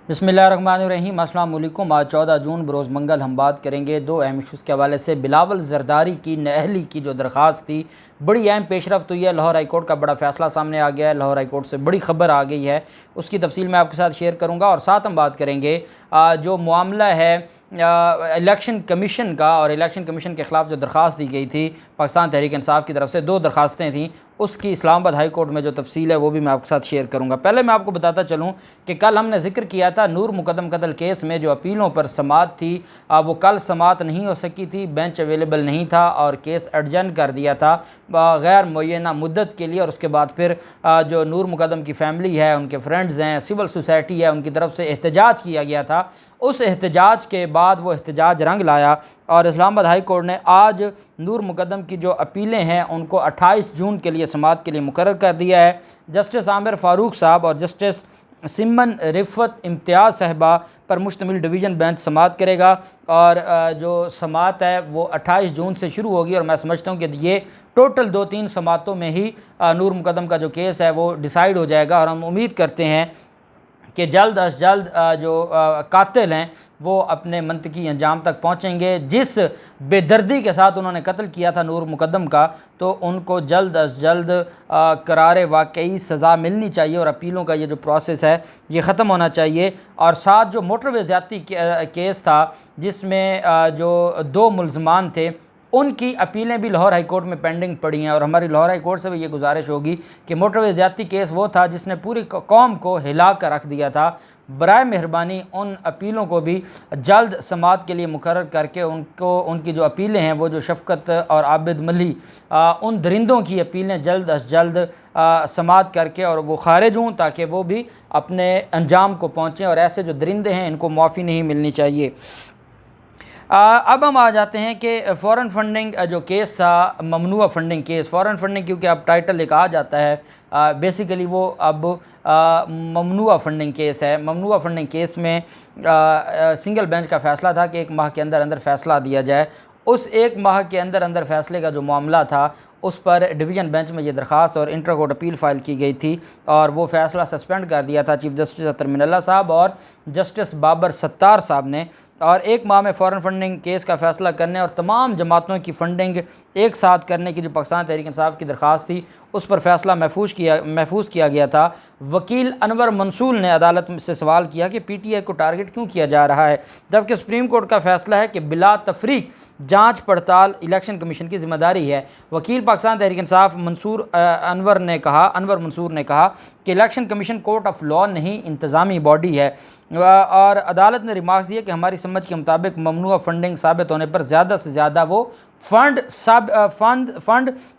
बिस्मिल्लाहिर्रहमानिर्रहीम। अस्सलाम वालेकुम। आज 14 जून बरोज़ मंगल हम बात करेंगे दो अहम इशूज़ के हवाले से। बिलावल ज़रदारी की नअहली की जो दरख्वास्त थी, बड़ी अहम पेशरफ्त हुई है। लाहौर हाई कोर्ट का बड़ा फ़ैसला सामने आ गया है। लाहौर हाई कोर्ट से बड़ी ख़बर आ गई है, उसकी तफसील मैं आपके साथ शेयर करूँगा। और साथ हम बात करेंगे जो मामला है इलेक्शन कमीशन का, और इलेक्शन कमीशन के ख़िलाफ़ जो दरख्वास्त दी गई थी पाकिस्तान तहरीक इंसाफ की तरफ से, दो दरख्वास्तें थीं, उसकी इस्लामाबाद हाई कोर्ट में जो तफसील है वो भी मैं आपके साथ शेयर करूँगा। पहले मैं आपको बताता चलूँ कि कल हमने जिक्र किया था नूर मुकदम कत्ल केस में जो अपीलों पर समाअत थी वो कल समाअत नहीं हो सकी थी, बेंच अवेलेबल नहीं था और केस एडजर्न कर दिया था गैर मुय्यना मुद्दत के लिए। और उसके बाद फिर जो नूर मुकदम की फ़ैमिली है, उनके फ्रेंड्स हैं, सिविल सोसाइटी है, उनकी तरफ से एहतजाज किया गया था। उस एहतजाज के बाद वो एहतजाज रंग लाया और इस्लामाबाद हाई कोर्ट ने आज नूर मुकदम की जो अपीलें हैं उनको 28 जून के लिए समाअत के लिए मुकर्रर कर दिया है। जस्टिस आमिर फ़ारूक साहब और जस्टिस सिमन रिफ़त इम्तियाज़ साहिबा पर मुश्तमिल डिवीज़न बेंच समाअत करेगा और जो समाअत है वो 28 जून से शुरू होगी। और मैं समझता हूँ कि ये टोटल 2-3 समाअतों में ही नूर मुकदम का जो केस है वो डिसाइड हो जाएगा। और हम उम्मीद करते हैं कि जल्द अज जल्द जो कातिल हैं वो अपने मंतकी अंजाम तक पहुँचेंगे। जिस बेदर्दी के साथ उन्होंने कत्ल किया था नूर मुकदम का, तो उनको जल्द अज जल्द करारे वाकई सज़ा मिलनी चाहिए और अपीलों का ये जो प्रोसेस है ये ख़त्म होना चाहिए। और साथ जो मोटरवे ज़्यादती केस था जिसमें जो 2 मुल्ज़मान थे, उनकी अपीलें भी लाहौर हाई कोर्ट में पेंडिंग पड़ी हैं। और हमारी लाहौर हाई कोर्ट से भी ये गुजारिश होगी कि मोटरवे ज़्यादती केस वो था जिसने पूरी कौम को हिला कर रख दिया था। बराए मेहरबानी उन अपीलों को भी जल्द समाअत के लिए मुकर्रर करके उनको उनकी जो अपीलें हैं वो जो शफ़क़त और आबिद मली उन दरिंदों की अपीलें जल्द अज जल्द समाअत करके और वो खारिज हों ताकि वो भी अपने अंजाम को पहुँचें। और ऐसे जो दरिंदे हैं इनको माफ़ी नहीं मिलनी चाहिए। अब हम आ जाते हैं कि फ़ॉरेन फंडिंग जो केस था, ममनुआ फंडिंग केस। फ़ॉरेन फंडिंग क्योंकि अब टाइटल एक आ जाता है, बेसिकली वो अब ममनुआ फंडिंग केस है। ममनुआ फंडिंग केस में सिंगल बेंच का फ़ैसला था कि 1 माह के अंदर अंदर फ़ैसला दिया जाए। उस 1 माह के अंदर अंदर फ़ैसले का जो मामला था उस पर डिवीज़न बेंच में ये दरख्वास्त और इंटर कोर्ट अपील फ़ाइल की गई थी और वो फ़ैसला सस्पेंड कर दिया था चीफ जस्टिस अतर मिनल्ला साहब और जस्टिस बाबर सत्तार साहब ने। और 1 माह में फ़ॉरेन फंडिंग केस का फ़ैसला करने और तमाम जमातों की फ़ंडिंग एक साथ करने की जो पाकिस्तान तहरीक इंसाफ की दरख्वास्त थी उस पर फ़ैसला महफूज किया गया था। वकील अनवर मंसूर ने अदालत से सवाल किया कि PTI को टारगेट क्यों किया जा रहा है, जबकि सुप्रीम कोर्ट का फ़ैसला है कि बिला तफरीक जाँच पड़ताल इलेक्शन कमीशन की ज़िम्मेदारी है। वकील पाकिस्तान तहरीक इंसाफ अनवर मंसूर ने कहा कि election commission court of law नहीं, इंतज़ामी बॉडी है। और अदालत ने रिमार्क्स दिया कि हमारी समझ के मुताबिक ममनुआ फंडिंग साबित होने पर ज़्यादा से ज़्यादा वो फंड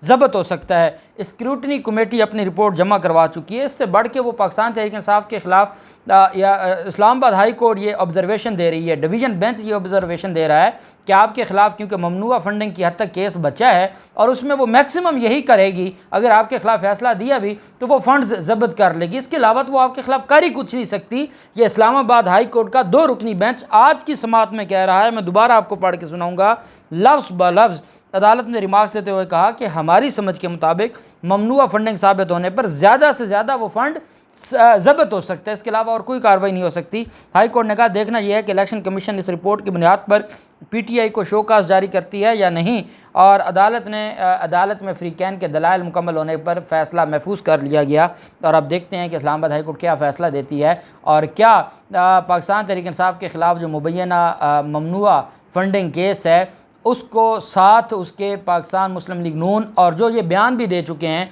ज़ब्त हो सकता है। स्क्रूटनी कमेटी अपनी रिपोर्ट जमा करवा चुकी है। इससे बढ़ के वो पाकिस्तान तहरीक इंसाफ के ख़िलाफ़ या इस्लामाबाद हाई कोर्ट ये ऑब्जर्वेशन दे रही है, डिवीज़न बेंच ये ऑब्जर्वेशन दे रहा है कि आपके ख़िलाफ़ क्योंकि ममनुआ फंडिंग की हद तक केस बचा है और उसमें वो मैक्सिमम यही करेगी, अगर आपके ख़िलाफ़ फ़ैसला दिया भी तो वो फ़ंड्स ज़ब्त कर लेगी। इसके अलावा तो वो आपके ख़िलाफ़ कर ही कुछ नहीं सकती। ये इस्लामाबाद हाई कोर्ट का 2 रुकनी बेंच आज की समाअत में कह रहा है। मैं दोबारा आपको पढ़ के सुनाऊँगा लफ्ज़ ब लफ्ज़। अदालत ने रिमार्क्स देते हुए कहा कि हमारी समझ के मुताबिक ममनुआ फंडिंग साबित होने पर ज़्यादा से ज़्यादा वो फ़ंड ज़ब्त हो सकता है, इसके अलावा और कोई कार्रवाई नहीं हो सकती। हाई कोर्ट ने कहा देखना यह है कि इलेक्शन कमीशन इस रिपोर्ट की बुनियाद पर PTI को शोकास जारी करती है या नहीं। और अदालत में फ्रीकैन के दलाइल मुकम्मल होने पर फ़ैसला महफूज कर लिया गया। और अब देखते हैं कि इस्लामाबाद हाई कोर्ट क्या फ़ैसला देती है और क्या पाकिस्तान तहरीक इंसाफ के ख़िलाफ़ जो मुबैना ममनुआ फंडिंग केस है उसको साथ उसके पाकिस्तान मुस्लिम लीग नून और जो ये बयान भी दे चुके हैं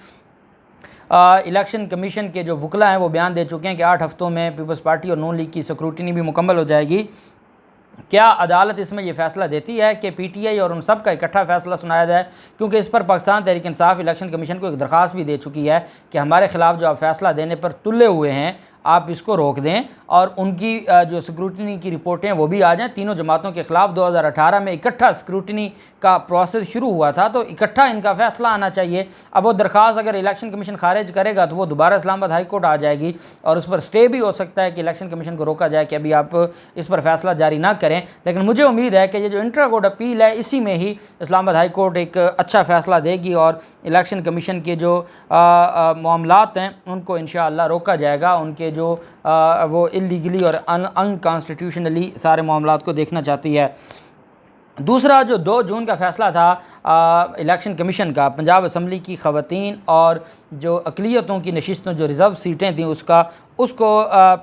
इलेक्शन कमीशन के जो वकला हैं वो बयान दे चुके हैं कि 8 हफ्तों में पीपल्स पार्टी और नून लीग की स्क्रूटनी भी मुकम्मल हो जाएगी। क्या अदालत इसमें यह फ़ैसला देती है कि PTI और उन सब का इकट्ठा फ़ैसला सुनाया जाए, क्योंकि इस पर पाकिस्तान तहरीक इंसाफ इलेक्शन कमीशन को एक दरख्वास्त भी दे चुकी है कि हमारे ख़िलाफ़ जो आप फ़ैसला देने पर तुले हुए हैं आप इसको रोक दें और उनकी जो स्क्रूटनी की रिपोर्टें वो भी आ जाएं। तीनों जमातों के ख़िलाफ़ 2018 में इकट्ठा स्क्रूटनी का प्रोसेस शुरू हुआ था, तो इकट्ठा इनका फ़ैसला आना चाहिए। अब वो दरख्वास्त अगर इलेक्शन कमीशन खारिज करेगा तो वो दोबारा इस्लामाबाद हाई कोर्ट आ जाएगी और उस पर स्टे भी हो सकता है कि इलेक्शन कमीशन को रोका जाए कि अभी आप इस पर फ़ैसला जारी ना करें। लेकिन मुझे उम्मीद है कि ये जो इंटर कोर्ट अपील है इसी में ही इस्लामाबाद हाई कोर्ट एक अच्छा फ़ैसला देगी और इलेक्शन कमीशन के जो मामलात हैं उनको इंशाअल्लाह रोका जाएगा, उनके जो वो इलीगली और अनकॉन्स्टिट्यूशनली सारे मामलात को देखना चाहती है। दूसरा जो 2 जून का फ़ैसला था इलेक्शन कमीशन का, पंजाब असम्बली की ख़वातीन और जो अक़लियतों की नशिस्तों जो रिज़र्व सीटें थीं उसको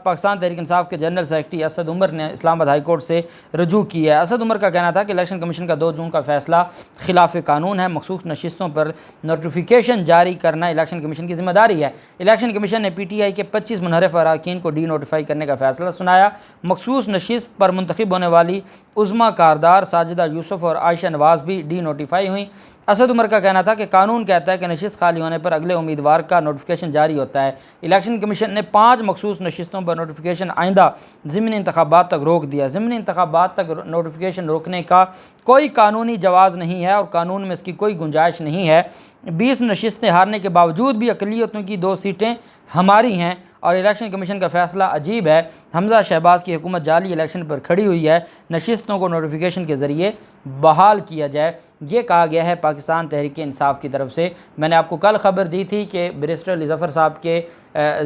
पाकिस्तान तहरीक इंसाफ के जनरल सेक्रेटरी असद उमर ने इस्लामाबाद हाई कोर्ट से रजू किया है। असद उमर का कहना था कि इलेक्शन कमीशन का 2 जून का फ़ैसला खिलाफ कानून है। मखसूस नशिस्तों पर नोटिफिकेशन जारी करना इलेक्शन कमीशन की ज़िम्मेदारी है। इलेक्शन कमीशन ने PTI के 25 मुनहरफ अरकान को डी-नोटिफाई करने का फ़ैसला सुनाया। मखसूस नशिस्त पर मुंतखब होने वाली उज़्मा कारदार साजिदा यूसुफ और आयशा नवाज़ भी डी-नोटिफाई हुई। असद उमर का कहना था कि कानून कहता है कि नशिस्त खाली होने पर अगले उम्मीदवार का नोटिफिकेशन जारी होता है। इलेक्शन कमीशन ने 5 मखसूस नशिस्तों पर नोटिफिकेशन आइंदा ज़िमनी इंतखाबात तक रोक दिया। ज़िमनी इंतखाबात तक नोटिफिकेशन रोकने का कोई कानूनी जवाज़ नहीं है और कानून में इसकी कोई गुंजाइश नहीं है। 20 नशिस्तें हारने के बावजूद भी अक़लियतों की 2 सीटें हमारी हैं और इलेक्शन कमीशन का फ़ैसला अजीब है। हमज़ा शहबाज की हुकूमत जाली इलेक्शन पर खड़ी हुई है। नशिस्तों को नोटिफिकेशन के ज़रिए बहाल किया जाए, ये कहा गया है पाकिस्तान तहरीक इंसाफ की तरफ से। मैंने आपको कल ख़बर दी थी कि बैरिस्टर अली ज़फ़र साहब के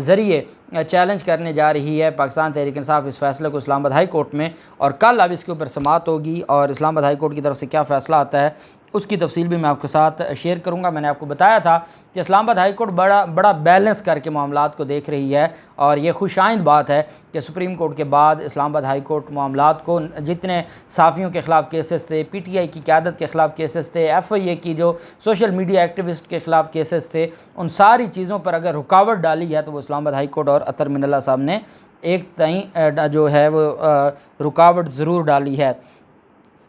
ज़रिए चैलेंज करने जा रही है पाकिस्तान तहरीक इंसाफ इस फ़ैसले को इस्लामाबाद हाई कोर्ट में, और कल अब इसके ऊपर समाअत होगी और इस्लामाबाद हाई कोर्ट की तरफ से क्या फ़ैसला आता है उसकी तफसील भी मैं आपके साथ शेयर करूंगा। मैंने आपको बताया था कि इस्लामाबाद हाई कोर्ट बड़ा बैलेंस करके मामलात को देख रही है और ये खुशाइंद बात है कि सुप्रीम कोर्ट के बाद इस्लामाबाद हाई कोर्ट मामलात को, जितने साफ़ियों के ख़िलाफ़ केसेस थे, PTI की क़यादत के ख़िलाफ़ केसेस थे, FIA की जो सोशल मीडिया एक्टिविस्ट के ख़िलाफ़ केसेस थे, उन सारी चीज़ों पर अगर रुकावट डाली है तो वो इस्लामाबाद हाई कोर्ट और अतर मिनल्ला साहब ने एक तय जो है वो रुकावट ज़रूर डाली है।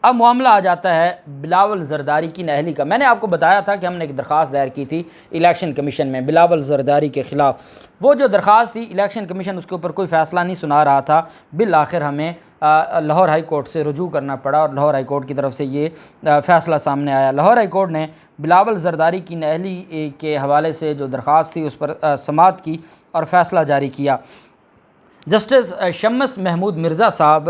अब मामला आ जाता है बिलावल ज़रदारी की नाअहली का। मैंने आपको बताया था कि हमने एक दरख्वास्त दायर की थी इलेक्शन कमीशन में बिलावल ज़रदारी के ख़िलाफ़। वो जो दरख्वास्त थी इलेक्शन कमीशन उसके ऊपर कोई फ़ैसला नहीं सुना रहा था। बिल आखिर हमें लाहौर हाई कोर्ट से रुजू करना पड़ा और लाहौर हाई कोर्ट की तरफ से ये फ़ैसला सामने आया। लाहौर हाई कोर्ट ने बिलावल ज़रदारी की नाअहली के हवाले से जो दरख्वास्त थी उस पर समाअत की और फ़ैसला जारी किया। जस्टिस शम्स महमूद मिर्ज़ा साहब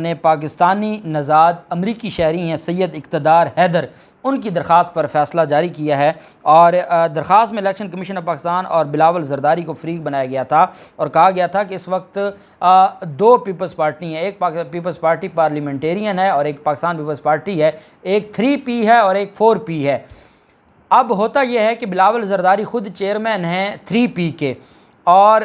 ने पाकिस्तानी नज़ाद अमरीकी शहरी हैं सैयद इक़्तिदार हैदर, उनकी दरख्वास्त पर फ़ैसला जारी किया है और दरख्वास्त में इलेक्शन कमीशन ऑफ पाकिस्तान और बिलावल ज़रदारी को फ़रीक बनाया गया था और कहा गया था कि इस वक्त 2 पीपल्स पार्टी हैं। एक पीपल्स पार्टी पार्लियामेंटेरियन है और एक पाकिस्तान पीपल्स पार्टी है, एक 3P है और एक 4P है। अब होता यह है कि बिलावल ज़रदारी ख़ुद चेयरमैन हैं 3P के और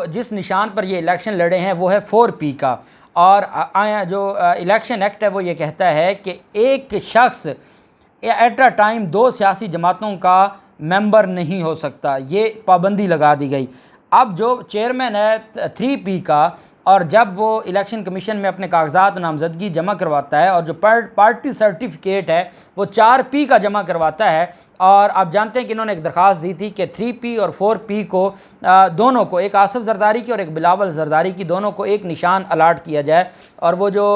जिस निशान पर ये इलेक्शन लड़े हैं वो है 4P का। और आया जो इलेक्शन एक्ट है वो ये कहता है कि एक शख्स एट अ टाइम 2 सियासी जमातों का मेंबर नहीं हो सकता, ये पाबंदी लगा दी गई। अब जो चेयरमैन है 3P का और जब वो इलेक्शन कमीशन में अपने कागजात नामजदगी जमा करवाता है और जो पार्टी सर्टिफिकेट है वो 4P का जमा करवाता है, और आप जानते हैं कि इन्होंने एक दरख्वास्त दी थी कि 3P और 4P को दोनों को, एक आसिफ ज़रदारी की और एक बिलावल ज़रदारी की, दोनों को एक निशान अलाट किया जाए। और वो जो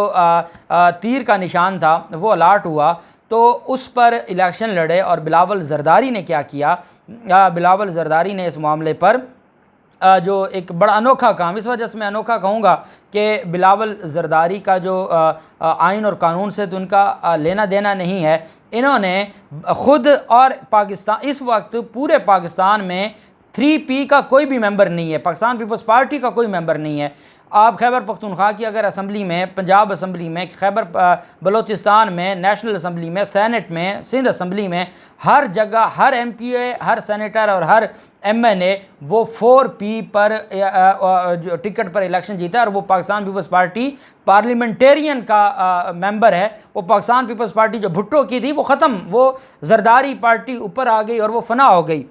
तीर का निशान था वो अलाट हुआ तो उस पर इलेक्शन लड़े और बिलावल ज़रदारी ने क्या किया, बिलावल ज़रदारी ने इस मामले पर जो एक बड़ा अनोखा काम, इस वजह से मैं अनोखा कहूँगा कि बिलावल ज़रदारी का जो आइन और कानून से तो उनका लेना देना नहीं है। इन्होंने ख़ुद और पाकिस्तान, इस वक्त पूरे पाकिस्तान में 3P का कोई भी मेंबर नहीं है, पाकिस्तान पीपल्स पार्टी का कोई मेंबर नहीं है। आप खैबर पख्तूनख्वा की अगर असम्बली में, पंजाब असम्बली में, खैबर बलोचिस्तान में, नेशनल असम्बली में, सेनेट में, सिंध असम्बली में, हर जगह हर MPA, हर सेनेटर और हर MNA वो 4P पर जो टिकट पर इलेक्शन जीता है और वो पाकिस्तान पीपल्स पार्टी पार्लियामेंटेरियन का मेंबर है। वो पाकिस्तान पीपल्स पार्टी जो भुट्टो की थी वो ख़त्म, वो ज़रदारी पार्टी ऊपर आ गई और वो फना हो गई।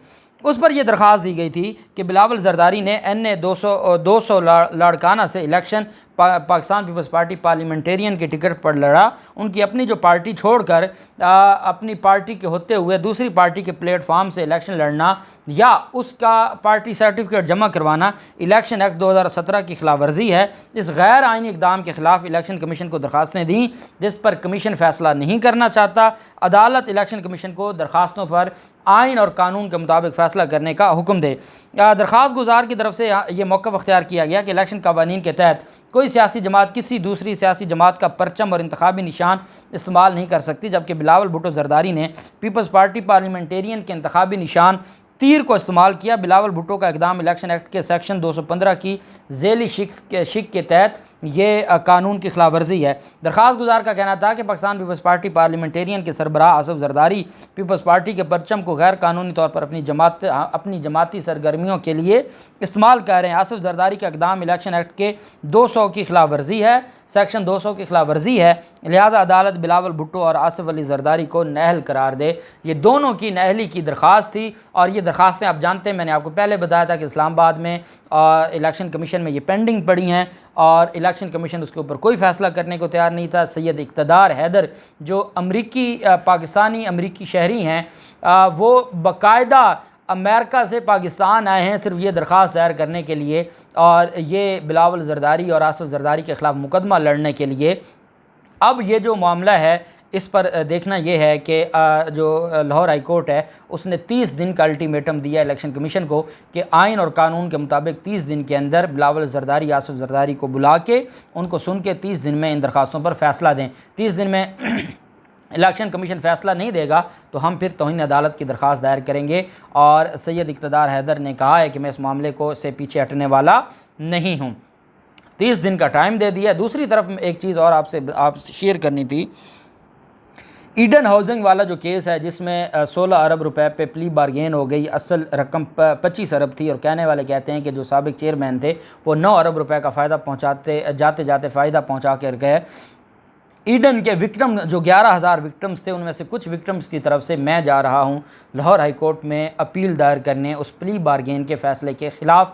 उस पर यह दरख्वास्त दी गई थी कि बिलावल ज़रदारी ने NA 200 लाड़काना से इलेक्शन पाकिस्तान पीपल्स पार्टी पार्लियामेंटेरियन के टिकट पर लड़ा। उनकी अपनी जो पार्टी छोड़कर अपनी पार्टी के होते हुए दूसरी पार्टी के प्लेटफार्म से इलेक्शन लड़ना या उसका पार्टी सर्टिफिकेट जमा करवाना इलेक्शन एक्ट 2017 की खिलाफ वर्जी है। इस गैर आइनी इकदाम के ख़िलाफ़ इलेक्शन कमीशन को दरख्वास्तें दी जिस पर कमीशन फ़ैसला नहीं करना चाहता। अदालत इलेक्शन कमीशन को दरख्वास्तों पर आइन और कानून के मुताबिक फ़ैसला करने का हुक्म दे। दरख्वास्त गुजार की तरफ से ये मौक़िफ़ अख्तियार किया गया कि इलेक्शन कवानीन के तहत कोई सियासी जमात किसी दूसरी सियासी जमात का परचम और इंतखाबी निशान इस्तेमाल नहीं कर सकती, जबकि बिलावल भुट्टो ज़रदारी ने पीपल्स पार्टी पार्लियामेंटेरियन के इंतखाबी निशान तीर को इस्तेमाल किया। बिलावल भुट्टो का इक़दाम इलेक्शन एक्ट के सेक्शन 215 की झेली शिक के तहत ये कानून की खिलाफ वर्जी है। दरख्वास्त गुजार का कहना था कि पाकिस्तान पीपल्स पार्टी पार्लियामेंटेरियन के सरबराह आसफ जरदारी पीपल्स पार्टी के परचम को गैर कानूनी तौर पर अपनी जमाती सरगर्मियों के लिए इस्तेमाल कर रहे हैं। आसफ जरदारी का इक़दाम इलेक्शन एक्ट के 200 की खिलाफ वर्जी है, सेक्शन 200 की खिलाफ वर्जी है। लिहाजा अदालत बिलावल भुट्टो और आसिफ अली जरदारी को नाअहल करार दे। ये दोनों की नाअहली की दरख्वास्त थी और ये दरख्वास्तें आप जानते हैं, मैंने आपको पहले बताया था कि इस्लामाबाद में इलेक्शन कमीशन में ये पेंडिंग पड़ी हैं और इलेक्शन कमीशन उसके ऊपर कोई फ़ैसला करने को तैयार नहीं था। सैयद इक़्तिदार हैदर जो पाकिस्तानी अमरीकी शहरी हैं, वो बाकायदा अमेरिका से पाकिस्तान आए हैं सिर्फ ये दरख्वास्त दायर करने के लिए और ये बिलावल जरदारी और आसिफ जरदारी के ख़िलाफ़ मुकदमा लड़ने के लिए। अब ये जो मामला है इस पर देखना ये है कि जो लाहौर हाई कोर्ट है उसने 30 दिन का अल्टीमेटम दिया इलेक्शन कमीशन को कि आइन और कानून के मुताबिक 30 दिन के अंदर बिलावल जरदारी आसिफ जरदारी को बुला के उनको सुन के 30 दिन में इन दरख्वास्तों पर फ़ैसला दें। 30 दिन में इलेक्शन कमीशन फ़ैसला नहीं देगा तो हम फिर तौहीन अदालत की दरख्वास्त दायर करेंगे और सैयद इक़्तिदार हैदर ने कहा है कि मैं इस मामले को से पीछे हटने वाला नहीं हूँ। 30 दिन का टाइम दे दिया। दूसरी तरफ एक चीज़ और आपसे शेयर करनी थी। ईडन हाउसिंग वाला जो केस है जिसमें 16 अरब रुपए पे प्ली बारगेन हो गई, असल रकम 25 अरब थी और कहने वाले कहते हैं कि जो साबिक चेयरमैन थे वो 9 अरब रुपए का फ़ायदा जाते जाते फ़ायदा पहुँचा कर गए। ईडन के विक्टिम जो 11,000 विक्टिम्स थे उनमें से कुछ विक्टिम्स की तरफ से मैं जा रहा हूं लाहौर हाई कोर्ट में अपील दायर करने उस प्ली बारगेन के फ़ैसले के ख़िलाफ़।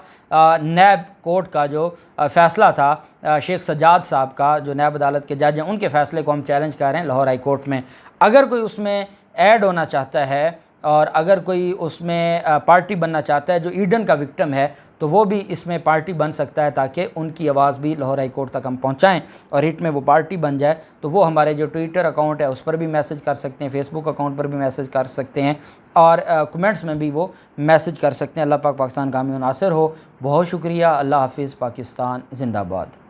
नैब कोर्ट का जो फ़ैसला था शेख सज्जाद साहब का जो नैब अदालत के जज हैं उनके फ़ैसले को हम चैलेंज कर रहे हैं लाहौर हाई कोर्ट में। अगर कोई उसमें ऐड होना चाहता है और अगर कोई उसमें पार्टी बनना चाहता है जो ईडन का विक्टिम है तो वो भी इसमें पार्टी बन सकता है ताकि उनकी आवाज़ भी लाहौर हाई कोर्ट तक हम पहुंचाएं और हिट में वो पार्टी बन जाए। तो वो हमारे जो ट्विटर अकाउंट है उस पर भी मैसेज कर सकते हैं, फेसबुक अकाउंट पर भी मैसेज कर सकते हैं और कमेंट्स में भी वो मैसेज कर सकते हैं। अल्लाह पाक पाकिस्तान कामयाब नासिर हो। बहुत शुक्रिया। अल्लाह हाफिज़। पाकिस्तान जिंदाबाद।